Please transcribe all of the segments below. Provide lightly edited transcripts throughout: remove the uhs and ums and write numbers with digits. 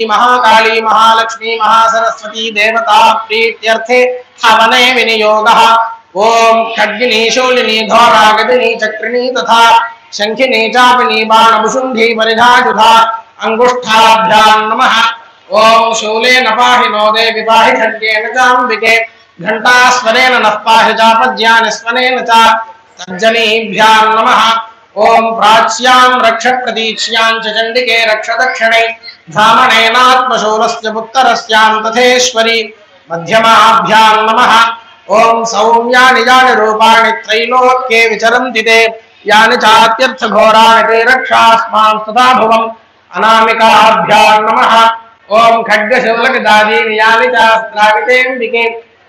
महाकाली महालक्ष्मी महासरस्वती देवता प्रीत्यर्थे हवने विनियोगः। ओम खड्गिनी शूलिनी घोरागदिनी चक्रिणी तथा शंखिनी चापिनी बाणभुषुंडी परिधाजुधा अंगुष्ठाभ्यां नमः। ओम शूलेन पाहि नो देवि पाहि खड्गेन चाम्बिके घंटास्वरेण नः पाहि चापज्यानि स्वनेन च तर्जनीभ्यां नमः। ओम प्राच्यां रक्ष प्रतीच्यां च चंडिके रक्ष दक्षिणे धामनेनात्मशूलस्य पुत्तरस्यां तथेश्वरी मध्यमाभ्यां नमः। ओम सौम्यानि यानि रूपाणि त्रैलोक्ये विचरन्ति ते यानि चात्यर्थघोराणि ते रक्षास्मां तथा भुवम् अनामिकाभ्यां नमः। ओम खड्गशूलगदादीनि यानि चास्त्राणि तेऽम्बिके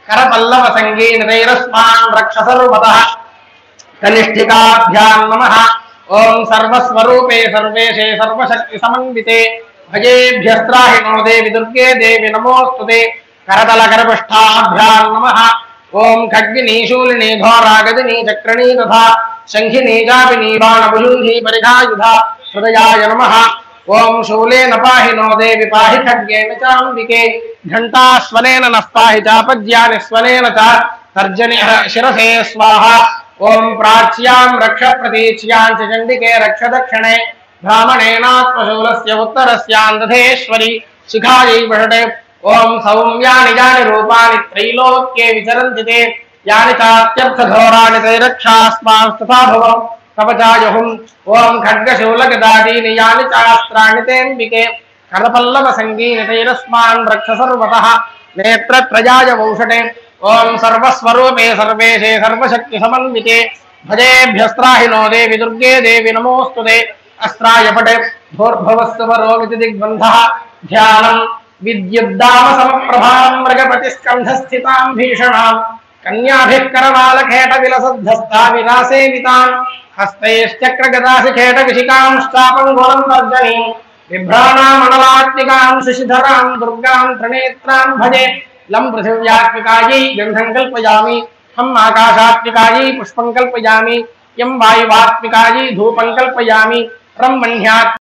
करपल्लवसङ्गीनि तैरस्मान् रक्ष सर्वतः कनिष्ठिकाभ्यां नमः। ओम सर्वस्वरूपे सर्वेशे सर्वशक्ति समन्विते भजेभ्यस्त्राहि नो देवि दुर्गे देवि नमोस्तुते करतलकरपृष्ठाभ्यां नमः। ओम खड्गिनी शूलिनी घोरागदिनी चक्रिणी तथा शंखिनी चापिनी बाणभुषुंडी परिधायुधा हृदयाय नमः। ओम शूलेन पाहि नो देवि पाहि खड्गेन चाम्बिके घंटास्वनेन नः पाहि चापज्यानि स्वनेन च तर्जनी शिरसे स्वाहा। ओम प्राच्यां रक्ष प्रतीच्यां च चंडिके रक्ष दक्षिणे ब्राह्मणेनात्मशूलस्य उत्तरस्यां तथेश्वरी शिखायै वषटे। ओम सौम्यानि यानि रूपाणि त्रैलोक्ये विचरन्ति ते यानि चात्यर्थघोराणि ते रक्षास्मां तथा भुवम् कवचायुहुम्। ओम खड्गशूलगदादीनि यानि चास्त्राणि तेऽम्बिके करपल्लवसङ्गीनि तैरस्मान् रक्ष सर्वतः नेत्रत्रयाय वौषटे। ओम सर्वस्वरूपे सर्वेशे सर्वशक्ति समन्विते भजेभ्यस्त्राहि नो देवि दुर्गे देवि नमोस्तुते अस्त्राय पटे भूर्भुवस्सुवरोमिति दिग्बन्धः ध्यानम् विद्युद्दाम समप्रभां मृगपतिस्कन्धस्थितां भीषणां कन्याभिः करवालखेट विलसद्धस्ता विलासेवितां हस्तैश्चक्रगदाशिखेटविशिकांश्चापङ्गुलं तर्जनीं बिभ्राणामनलात्मिकां शशिधरां दुर्गां त्रिनेत्रां भजे। लं पृथिव्यात्मिकायै गन्धं कल्पयामि हम आकाशात्मिकायै पुष्पं कल्पयामि यं वायुवात्मिकायै धूपं कल्पयामि रं मह्यात्